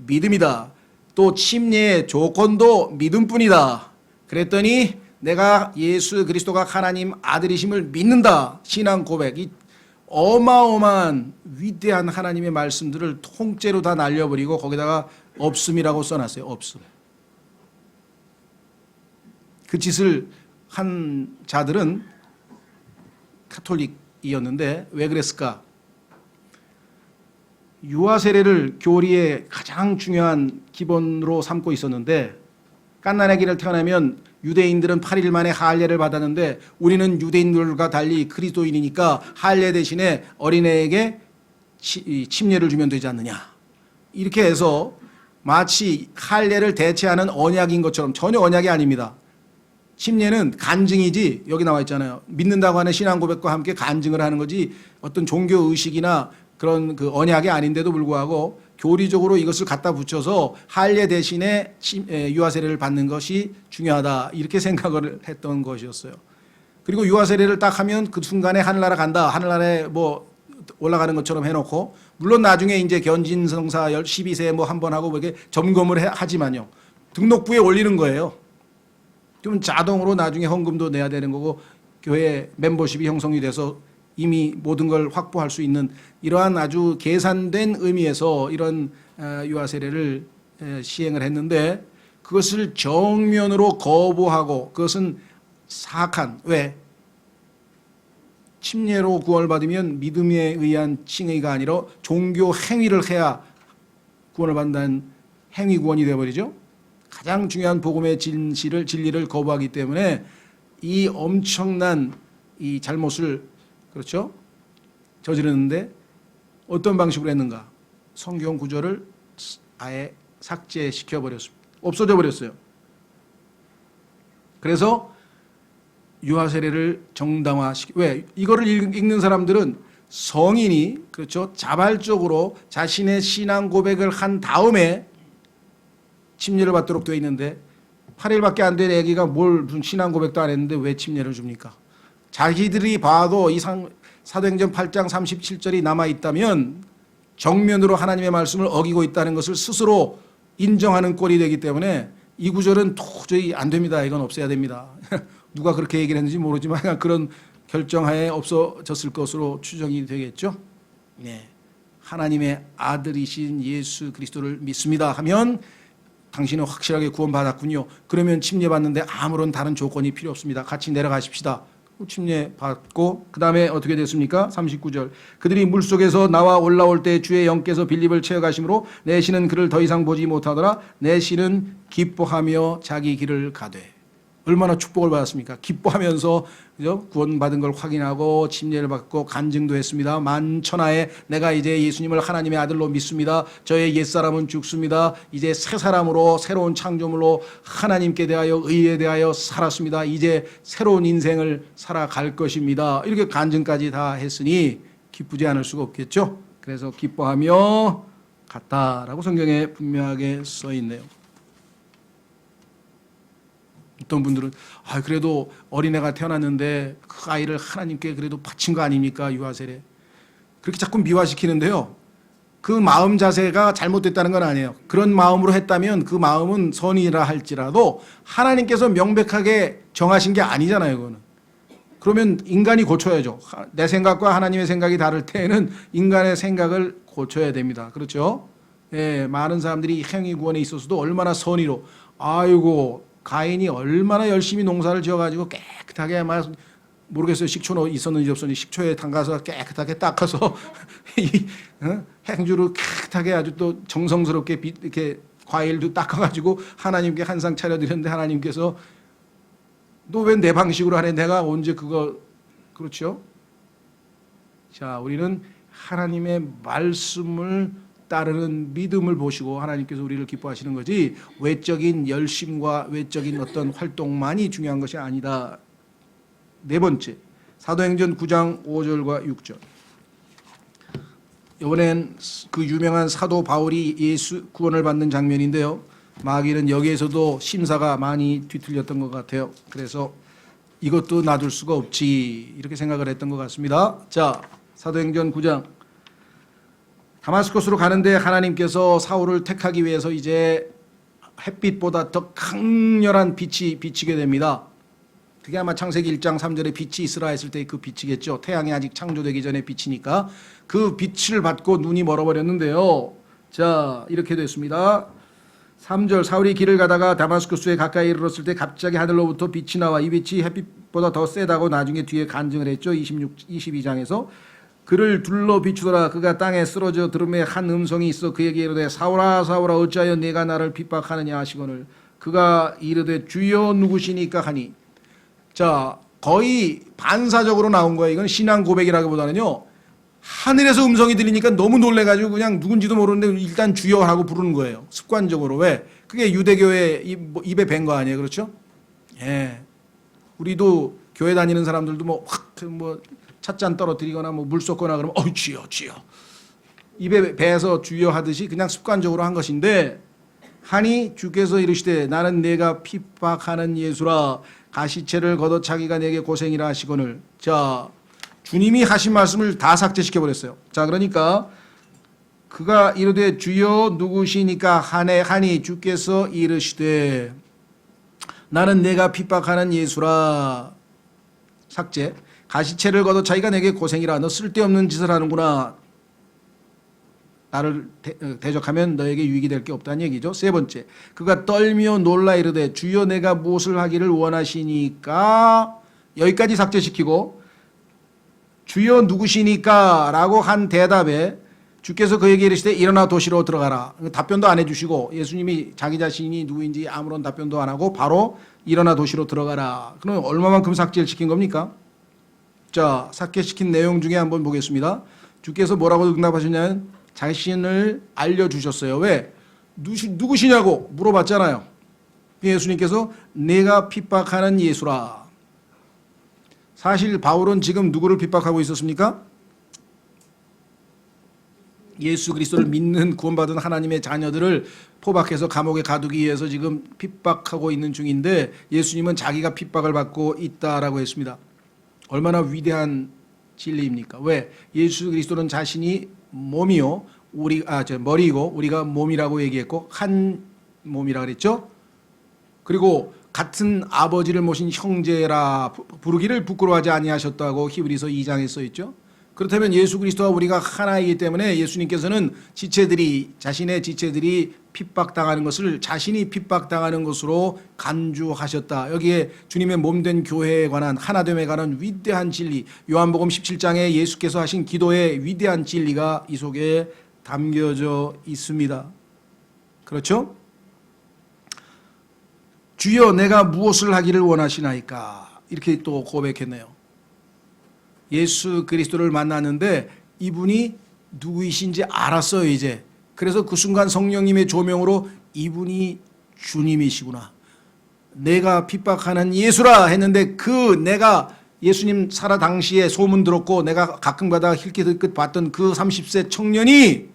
믿음이다. 또 침례의 조건도 믿음뿐이다. 그랬더니 내가 예수 그리스도가 하나님 아들이심을 믿는다. 신앙 고백. 이 어마어마한 위대한 하나님의 말씀들을 통째로 다 날려버리고 거기다가 없음이라고 써놨어요. 없음. 그 짓을 한 자들은 카톨릭이었는데 왜 그랬을까? 유아 세례를 교리의 가장 중요한 기본으로 삼고 있었는데, 갓난아기를 태어나면 유대인들은 8일 만에 할례를 받았는데 우리는 유대인들과 달리 그리스도인이니까 할례 대신에 어린애에게 침례를 주면 되지 않느냐. 이렇게 해서 마치 할례를 대체하는 언약인 것처럼, 전혀 언약이 아닙니다. 침례는 간증이지, 여기 나와 있잖아요. 믿는다고 하는 신앙 고백과 함께 간증을 하는 거지 어떤 종교 의식이나 그런 그 언약이 아닌데도 불구하고 교리적으로 이것을 갖다 붙여서 할례 대신에 유아 세례를 받는 것이 중요하다, 이렇게 생각을 했던 것이었어요. 그리고 유아 세례를 딱 하면 그 순간에 하늘나라 간다, 하늘나라에 뭐 올라가는 것처럼 해놓고, 물론 나중에 이제 견진성사 12세 뭐 한 번 하고 뭐 이렇게 점검을 하지만요, 등록부에 올리는 거예요. 그러면 자동으로 나중에 헌금도 내야 되는 거고 교회 멤버십이 형성이 돼서 이미 모든 걸 확보할 수 있는 이러한 아주 계산된 의미에서 이런 유아 세례를 시행을 했는데, 그것을 정면으로 거부하고 그것은 사악한 왜? 침례로 구원을 받으면 믿음에 의한 칭의가 아니라 종교 행위를 해야 구원을 받는다는 행위 구원이 되어버리죠. 가장 중요한 복음의 진리를 거부하기 때문에 이 엄청난 이 잘못을 그렇죠 저지르는데 어떤 방식으로 했는가? 성경 구절을 아예 삭제시켜 버렸습니다. 없어져 버렸어요. 그래서 유아 세례를 왜 이거를 읽는 사람들은 성인이 그렇죠 자발적으로 자신의 신앙 고백을 한 다음에 침례를 받도록 되어 있는데 8일밖에 안 된 애기가 무슨 신앙 고백도 안 했는데 왜 침례를 줍니까? 자기들이 봐도 사도행전 8장 37절이 남아 있다면 정면으로 하나님의 말씀을 어기고 있다는 것을 스스로 인정하는 꼴이 되기 때문에 이 구절은 도저히 안 됩니다. 이건 없애야 됩니다. 누가 그렇게 얘기를 했는지 모르지만 그런 결정하에 없어졌을 것으로 추정이 되겠죠. 네. 하나님의 아들이신 예수 그리스도를 믿습니다 하면 당신은 확실하게 구원받았군요. 그러면 침례받는데 아무런 다른 조건이 필요 없습니다. 같이 내려가십시다. 침례받고 그 다음에 어떻게 됐습니까? 39절 그들이 물속에서 나와 올라올 때 주의 영께서 빌립을 채워가심으로 내 신은 그를 더 이상 보지 못하더라. 내 신은 기뻐하며 자기 길을 가되. 얼마나 축복을 받았습니까? 기뻐하면서 그죠? 구원받은 걸 확인하고 침례를 받고 간증도 했습니다. 만천하에 내가 이제 예수님을 하나님의 아들로 믿습니다. 저의 옛사람은 죽습니다. 이제 새 사람으로 새로운 창조물로 하나님께 대하여 의에 대하여 살았습니다. 이제 새로운 인생을 살아갈 것입니다. 이렇게 간증까지 다 했으니 기쁘지 않을 수가 없겠죠. 그래서 기뻐하며 갔다라고 성경에 분명하게 써 있네요. 어떤 분들은 그래도 어린애가 태어났는데 그 아이를 하나님께 그래도 바친 거 아닙니까? 유아세례. 그렇게 자꾸 미화시키는데요. 그 마음 자세가 잘못됐다는 건 아니에요. 그런 마음으로 했다면 그 마음은 선이라 할지라도 하나님께서 명백하게 정하신 게 아니잖아요. 그거는. 그러면 인간이 고쳐야죠. 내 생각과 하나님의 생각이 다를 때에는 인간의 생각을 고쳐야 됩니다. 그렇죠? 예, 많은 사람들이 행위 구원에 있어서도 얼마나 선의로 아이고 가인이 얼마나 열심히 농사를 지어가지고 깨끗하게 막 모르겠어요. 식초 있었는지 없었는지 식초에 담가서 깨끗하게 닦아서 행주로 깨끗하게 아주 또 정성스럽게 이렇게 과일도 닦아가지고 하나님께 한 상 차려드렸는데 하나님께서 너 왜 내 방식으로 하래? 내가 언제 그거 그렇죠? 자, 우리는 하나님의 말씀을 따르는 믿음을 보시고 하나님께서 우리를 기뻐하시는 거지 외적인 열심과 외적인 어떤 활동만이 중요한 것이 아니다. 네 번째, 사도행전 9장 5절과 6절. 이번엔 그 유명한 사도 바울이 예수 구원을 받는 장면인데요. 마귀는 여기에서도 심사가 많이 뒤틀렸던 것 같아요. 그래서 이것도 놔둘 수가 없지 이렇게 생각을 했던 것 같습니다. 자, 사도행전 9장 다마스커스로 가는데 하나님께서 사울을 택하기 위해서 이제 햇빛보다 더 강렬한 빛이 비치게 됩니다. 그게 아마 창세기 1장 3절에 빛이 있으라 했을 때 그 빛이겠죠. 태양이 아직 창조되기 전에 빛이니까 그 빛을 받고 눈이 멀어버렸는데요. 자, 이렇게 됐습니다. 3절 사울이 길을 가다가 다마스커스에 가까이 이르렀을 때 갑자기 하늘로부터 빛이 나와 이 빛이 햇빛보다 더 세다고 나중에 뒤에 간증을 했죠. 22장에서 그를 둘러 비추더라. 그가 땅에 쓰러져 들음에 한 음성이 있어 그에게 이르되 사울아 사울아 어찌하여 네가 나를 핍박하느냐 하시거늘 그가 이르되 주여 누구시니까 하니. 자, 거의 반사적으로 나온 거예요. 이건 신앙 고백이라기보다는요. 하늘에서 음성이 들리니까 너무 놀래가지고 그냥 누군지도 모르는데 일단 주여 하고 부르는 거예요. 습관적으로. 왜? 그게 유대교의 입에 밴 거 아니에요. 그렇죠? 예. 우리도 교회 다니는 사람들도 뭐 찻잔 떨어뜨리거나 뭐 물 쏟거나 그러면 주여 주여 입에 배에서 주여 하듯이 그냥 습관적으로 한 것인데 하니 주께서 이르시되 나는 내가 핍박하는 예수라 가시체를 걷어차기가 내게 고생이라 하시거늘. 자, 주님이 하신 말씀을 다 삭제시켜 버렸어요. 자, 그러니까 그가 이르되 주여 누구시니까 하니 주께서 이르시되 나는 내가 핍박하는 예수라. 삭제. 가시체를 걷어 자기가 내게 고생이라. 너 쓸데없는 짓을 하는구나. 나를 대적하면 너에게 유익이 될 게 없다는 얘기죠. 세 번째, 그가 떨며 놀라 이르되 주여 내가 무엇을 하기를 원하시니까, 여기까지 삭제시키고 주여 누구시니까 라고 한 대답에 주께서 그에게 이르시되 일어나 도시로 들어가라. 답변도 안 해주시고 예수님이 자기 자신이 누구인지 아무런 답변도 안 하고 바로 일어나 도시로 들어가라. 그럼 얼마만큼 삭제를 시킨 겁니까? 자, 삭제시킨 내용 중에 한번 보겠습니다. 주께서 뭐라고 응답하셨냐면 자신을 알려주셨어요. 왜? 누구시냐고 물어봤잖아요. 예수님께서 내가 핍박하는 예수라. 사실 바울은 지금 누구를 핍박하고 있었습니까? 예수 그리스도를 믿는 구원받은 하나님의 자녀들을 포박해서 감옥에 가두기 위해서 지금 핍박하고 있는 중인데, 예수님은 자기가 핍박을 받고 있다라고 했습니다. 얼마나 위대한 진리입니까? 왜? 예수 그리스도는 자신이 몸이요, 머리이고 우리가 몸이라고 얘기했고 한 몸이라 그랬죠. 그리고 같은 아버지를 모신 형제라 부르기를 부끄러워하지 아니하셨다고 히브리서 2장에 써 있죠. 그렇다면 예수 그리스도와 우리가 하나이기 때문에 예수님께서는 자신의 지체들이 핍박당하는 것을 자신이 핍박당하는 것으로 간주하셨다. 여기에 주님의 몸된 교회에 관한, 하나됨에 관한 위대한 진리, 요한복음 17장에 예수께서 하신 기도의 위대한 진리가 이 속에 담겨져 있습니다. 그렇죠? 주여 내가 무엇을 하기를 원하시나이까, 이렇게 또 고백했네요. 예수 그리스도를 만났는데 이분이 누구이신지 알았어요 이제. 그래서 그 순간 성령님의 조명으로 이분이 주님이시구나, 내가 핍박하는 예수라 했는데, 그 내가 예수님 살아 당시에 소문 들었고 내가 가끔 가다가 힐끗힐끗 봤던 그 30세 청년이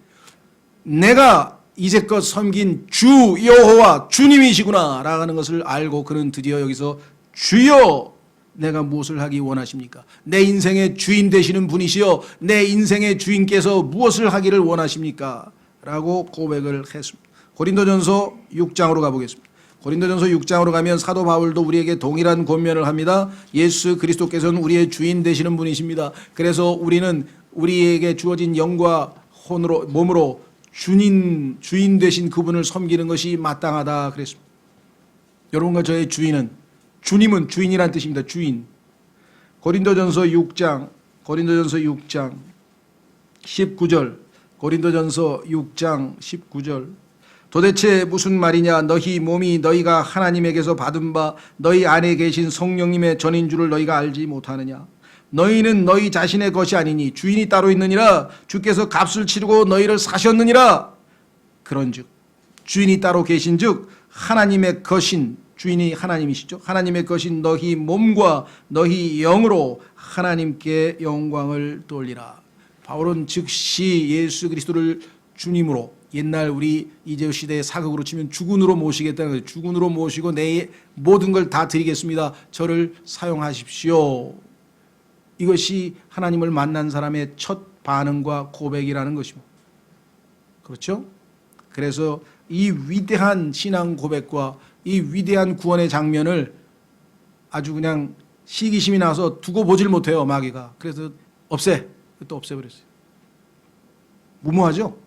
내가 이제껏 섬긴 주 여호와 주님이시구나 라는 것을 알고, 그는 드디어 여기서 주여 내가 무엇을 하기 원하십니까? 내 인생의 주인 되시는 분이시여 내 인생의 주인께서 무엇을 하기를 원하십니까? 라고 고백을 했습니다. 고린도전서 6장으로 가보겠습니다. 고린도전서 6장으로 가면 사도 바울도 우리에게 동일한 권면을 합니다. 예수 그리스도께서는 우리의 주인 되시는 분이십니다. 그래서 우리는 우리에게 주어진 영과 혼으로, 몸으로 주인 되신 그분을 섬기는 것이 마땅하다 그랬습니다. 여러분과 저의 주님은 주인이란 뜻입니다. 주인. 고린도전서 6장 19절. 고린도전서 6장 19절. 도대체 무슨 말이냐? 너희 몸이 너희가 하나님에게서 받은 바 너희 안에 계신 성령님의 전인 줄을 너희가 알지 못하느냐? 너희는 너희 자신의 것이 아니니 주인이 따로 있느니라. 주께서 값을 치르고 너희를 사셨느니라. 그런즉 주인이 따로 계신즉 하나님의 것인, 주인이 하나님이시죠. 하나님의 것인 너희 몸과 너희 영으로 하나님께 영광을 돌리라. 바울은 즉시 예수 그리스도를 주님으로, 옛날 우리 이재우 시대의 사극으로 치면 주군으로 모시겠다는 거예요. 주군으로 모시고 내 모든 걸 다 드리겠습니다. 저를 사용하십시오. 이것이 하나님을 만난 사람의 첫 반응과 고백이라는 것입니다. 그렇죠? 그래서 이 위대한 신앙 고백과 이 위대한 구원의 장면을 아주 그냥 시기심이 나서 두고 보질 못해요, 마귀가. 그래서 또 없애버렸어요. 무모하죠?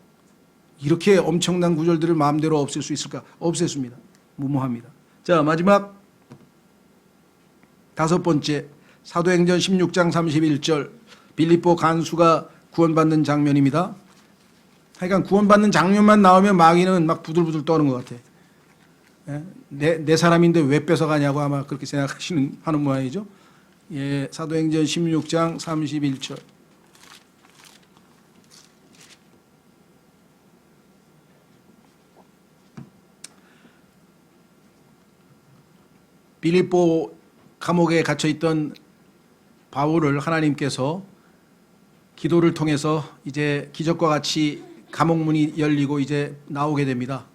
이렇게 엄청난 구절들을 마음대로 없앨 수 있을까? 없앴습니다. 무모합니다. 자, 마지막 다섯 번째, 사도행전 16장 31절, 빌립보 간수가 구원받는 장면입니다. 하여간 구원받는 장면만 나오면 마귀는 막 부들부들 떠는 것 같아. 내 사람인데 왜 뺏어가냐고 아마 그렇게 하는 모양이죠. 예, 사도행전 16장 31절. 빌립보 감옥에 갇혀있던 바울을 하나님께서 기도를 통해서 이제 기적과 같이 감옥문이 열리고 이제 나오게 됩니다.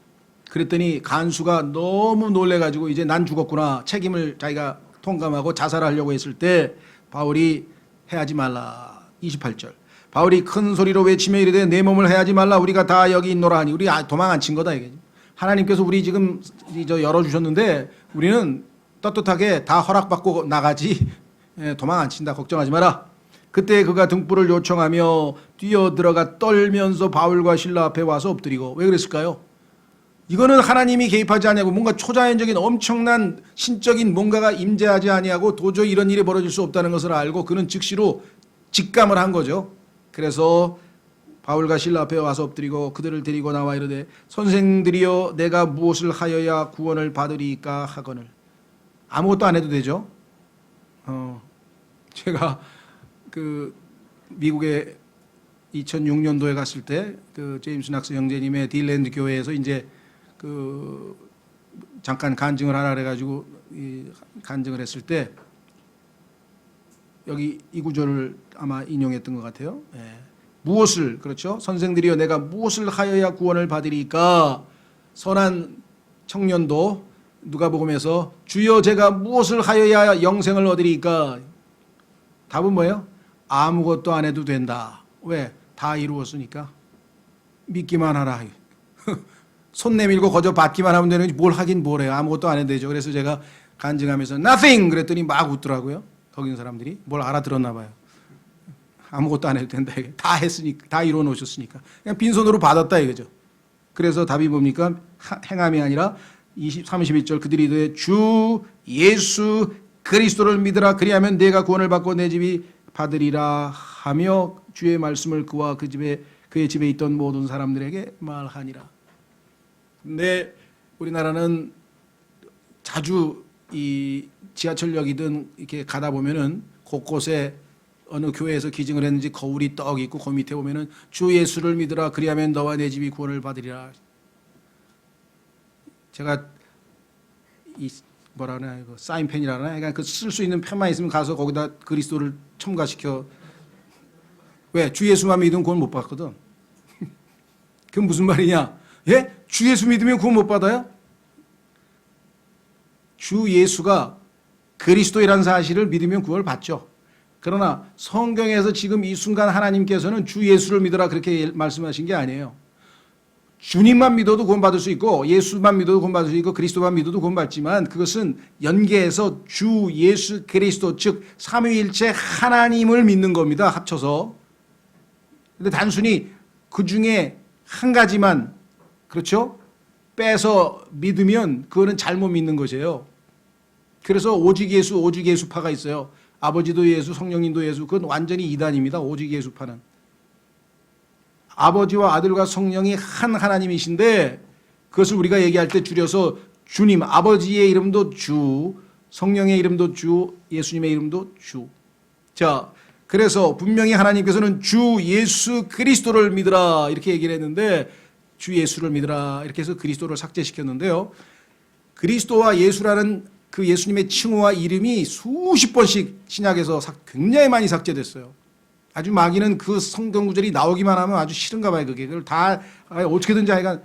그랬더니 간수가 너무 놀래가지고 이제 난 죽었구나, 책임을 자기가 통감하고 자살하려고 했을 때 바울이 해하지 말라. 28절. 바울이 큰 소리로 외치며 이르되 내 몸을 해하지 말라. 우리가 다 여기 있노라 하니. 우리 도망 안 친 거다 이게. 하나님께서 우리 지금 열어주셨는데 우리는 떳떳하게 다 허락받고 나가지 도망 안 친다. 걱정하지 마라. 그때 그가 등불을 요청하며 뛰어들어가 떨면서 바울과 실라 앞에 와서 엎드리고. 왜 그랬을까요? 이거는 하나님이 개입하지 아니하고 뭔가 초자연적인 엄청난 신적인 뭔가가 임재하지 아니하고 도저히 이런 일이 벌어질 수 없다는 것을 알고 그는 즉시로 직감을 한 거죠. 그래서 바울과 실라 앞에 와서 엎드리고 그들을 데리고 나와 이르되 선생들이여 내가 무엇을 하여야 구원을 받으리까 하거늘. 아무것도 안 해도 되죠. 제가 그 미국에 2006년도에 갔을 때 그 제임스 낙스 형제님의 딜랜드 교회에서 이제 그 잠깐 간증을 하라 그래가지고 간증을 했을 때 여기 이 구절을 아마 인용했던 것 같아요. 예. 무엇을, 그렇죠? 선생들이여 내가 무엇을 하여야 구원을 받으리까? 선한 청년도 누가복음에서 주여 제가 무엇을 하여야 영생을 얻으리까? 답은 뭐예요? 아무것도 안 해도 된다. 왜? 다 이루었으니까. 믿기만 하라. 손 내밀고 거저 받기만 하면 되는 거지 뭘 하긴 뭘 해요. 아무것도 안 해도 되죠. 그래서 제가 간증하면서 nothing 그랬더니 막 웃더라고요. 거기 있는 사람들이 뭘 알아들었나 봐요. 아무것도 안 해도 된다. 다 했으니까, 다 이루어 놓으셨으니까. 그냥 빈손으로 받았다 이거죠. 그래서 답이 뭡니까? 행함이 아니라 31절 그들이 이르되 주 예수 그리스도를 믿으라 그리하면 내가 구원을 받고 내 집이 받으리라 하며 주의 말씀을 그와 그의 집에 있던 모든 사람들에게 말하니라. 근데 우리나라는 자주 이 지하철역이든 이렇게 가다 보면은 곳곳에 어느 교회에서 기증을 했는지 거울이 떡 있고 그 밑에 보면은 주 예수를 믿으라 그리하면 너와 내 집이 구원을 받으리라. 제가 이 뭐라 그러나 이거 사인펜이라나 그러니까 그 쓸 수 있는 펜만 있으면 가서 거기다 그리스도를 첨가시켜. 왜? 주 예수만 믿으면 구원 못 받거든. 그건 무슨 말이냐? 예? 주 예수 믿으면 구원 못 받아요? 주 예수가 그리스도이라는 사실을 믿으면 구원을 받죠. 그러나 성경에서 지금 이 순간 하나님께서는 주 예수를 믿어라 그렇게 말씀하신 게 아니에요. 주님만 믿어도 구원받을 수 있고 예수만 믿어도 구원받을 수 있고 그리스도만 믿어도 구원받지만 그것은 연계해서 주 예수 그리스도 즉 삼위일체 하나님을 믿는 겁니다. 합쳐서. 근데 단순히 그 중에 한 가지만 그렇죠? 빼서 믿으면 그거는 잘못 믿는 것이에요. 그래서 오직 예수파가 있어요. 아버지도 예수, 성령님도 예수. 그건 완전히 이단입니다. 오직 예수파는. 아버지와 아들과 성령이 한 하나님이신데 그것을 우리가 얘기할 때 줄여서 주님, 아버지의 이름도 주, 성령의 이름도 주, 예수님의 이름도 주. 자, 그래서 분명히 하나님께서는 주 예수 그리스도를 믿으라 이렇게 얘기를 했는데 주 예수를 믿으라 이렇게 해서 그리스도를 삭제시켰는데요. 그리스도와 예수라는 그 예수님의 칭호와 이름이 수십 번씩 신약에서 굉장히 많이 삭제됐어요. 아주 마귀는 그 성경 구절이 나오기만 하면 아주 싫은가 봐요. 그걸 다 어떻게든지 하여간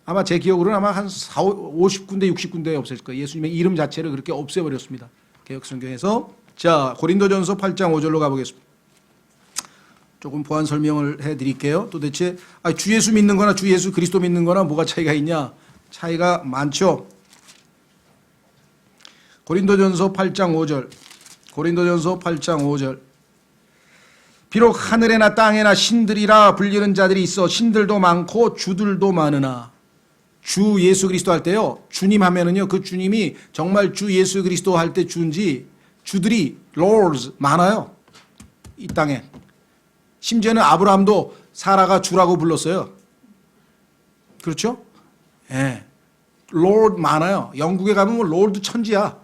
아마 제 기억으로는 아마 한 50군데 60군데에 없앨 거예요. 예수님의 이름 자체를 그렇게 없애버렸습니다. 개혁성경에서. 자, 고린도전서 8장 5절로 가보겠습니다. 조금 보완 설명을 해드릴게요. 도대체 주 예수 믿는 거나 주 예수 그리스도 믿는 거나 뭐가 차이가 있냐? 차이가 많죠. 고린도전서 8장 5절. 고린도전서 8장 5절. 비록 하늘에나 땅에나 신들이라 불리는 자들이 있어 신들도 많고 주들도 많으나 주 예수 그리스도 할 때요. 주님 하면은요. 그 주님이 정말 주 예수 그리스도 할 때 주인지 주들이 lords 많아요. 이 땅에. 심지어는 아브라함도 사라가 주라고 불렀어요. 그렇죠? 예. lord 많아요. 영국에 가면 뭐 lord 천지야.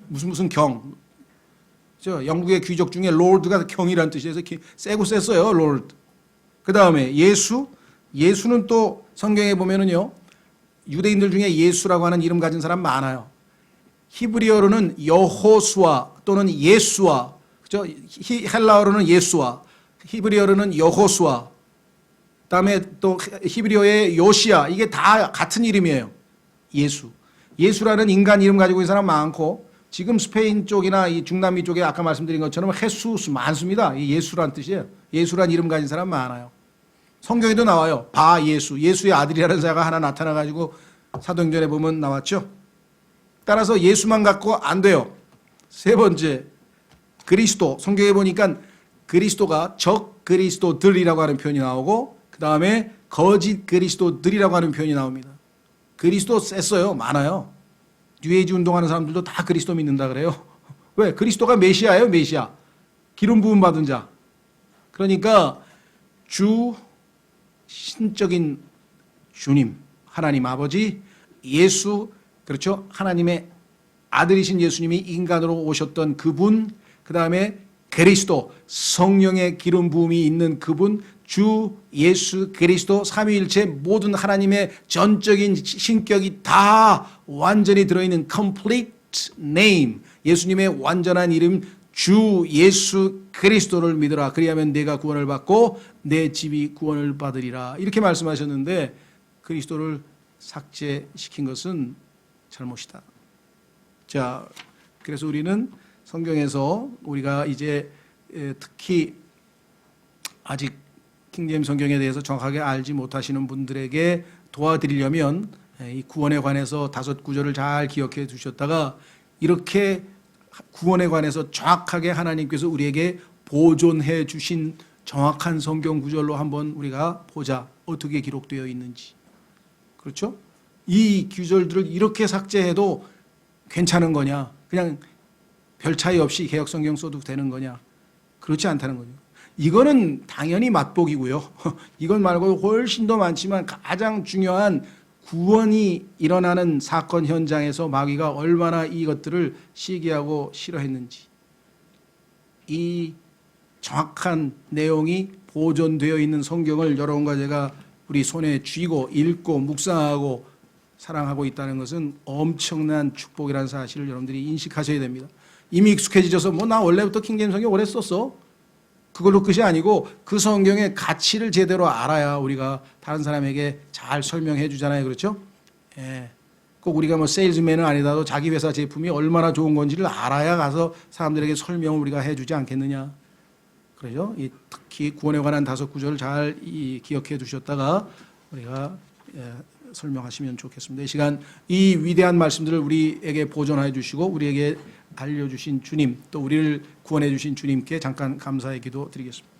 무슨 경. 영국의 귀족 중에 lord가 경이라는 뜻이어서 세고 셌어요. lord. 그 다음에 예수는 또 성경에 보면은요. 유대인들 중에 예수라고 하는 이름 가진 사람 많아요. 히브리어로는 여호수아 또는 예수아. 그죠? 헬라어로는 예수아. 히브리어로는 여호수아. 그다음에 또 히브리어의 요시아. 이게 다 같은 이름이에요. 예수. 예수라는 인간 이름 가지고 있는 사람 많고 지금 스페인 쪽이나 이 중남미 쪽에 아까 말씀드린 것처럼 헤수스 많습니다. 이 예수란 뜻이에요. 예수란 이름 가진 사람 많아요. 성경에도 나와요. 바 예수. 예수의 아들이라는 자가 하나 나타나 가지고 사도행전에 보면 나왔죠. 따라서 예수만 갖고 안 돼요. 세 번째 그리스도. 성경에 보니까 그리스도가 적 그리스도들이라고 하는 표현이 나오고 그 다음에 거짓 그리스도들이라고 하는 표현이 나옵니다. 그리스도 셌어요. 많아요. 뉴에이지 운동하는 사람들도 다 그리스도 믿는다 그래요. 왜? 그리스도가 메시아예요. 메시아. 기름 부음 받은 자. 그러니까 주 신적인 주님 하나님 아버지 예수 그렇죠? 하나님의 아들이신 예수님이 인간으로 오셨던 그분 그 다음에 그리스도 성령의 기름 부음이 있는 그분 주 예수 그리스도 삼위일체 모든 하나님의 전적인 신격이 다 완전히 들어있는 complete name 예수님의 완전한 이름 주 예수 그리스도를 믿으라 그리하면 내가 구원을 받고 내 집이 구원을 받으리라 이렇게 말씀하셨는데 그리스도를 삭제시킨 것은 잘못이다. 자, 그래서 우리는 성경에서 우리가 이제 특히 아직 킹제임스 성경에 대해서 정확하게 알지 못하시는 분들에게 도와드리려면 이 구원에 관해서 5구절을 잘 기억해 두셨다가 이렇게 구원에 관해서 정확하게 하나님께서 우리에게 보존해 주신 정확한 성경 구절로 한번 우리가 보자. 어떻게 기록되어 있는지. 그렇죠? 이 구절들을 이렇게 삭제해도 괜찮은 거냐? 그냥 별 차이 없이 개역 성경 써도 되는 거냐? 그렇지 않다는 거죠. 이거는 당연히 맛보기고요. 이건 말고 훨씬 더 많지만 가장 중요한 구원이 일어나는 사건 현장에서 마귀가 얼마나 이것들을 시기하고 싫어했는지 이 정확한 내용이 보존되어 있는 성경을 여러분과 제가 우리 손에 쥐고 읽고 묵상하고 사랑하고 있다는 것은 엄청난 축복이라는 사실을 여러분들이 인식하셔야 됩니다. 이미 익숙해지셔서 뭐 나 원래부터 킹제임스 성경 오래 썼어. 그걸로 끝이 아니고 그 성경의 가치를 제대로 알아야 우리가 다른 사람에게 잘 설명해 주잖아요. 그렇죠? 예. 꼭 우리가 뭐 세일즈맨은 아니라도 자기 회사 제품이 얼마나 좋은 건지를 알아야 가서 사람들에게 설명을 우리가 해 주지 않겠느냐. 그렇죠? 특히 구원에 관한 5구절을 잘 기억해 두셨다가 우리가 설명하시면 좋겠습니다. 이 시간 이 위대한 말씀들을 우리에게 보존해 주시고 우리에게 알려주신 주님 또 우리를 구원해 주신 주님께 잠깐 감사의 기도 드리겠습니다.